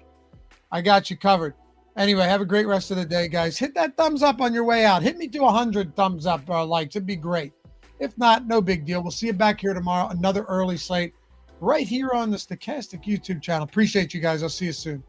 I got you covered. Anyway, have a great rest of the day, guys. Hit that thumbs up on your way out. Hit me to 100 thumbs up or likes. It'd be great. If not, no big deal. We'll see you back here tomorrow. Another early slate right here on the Stokastic YouTube channel. Appreciate you guys. I'll see you soon.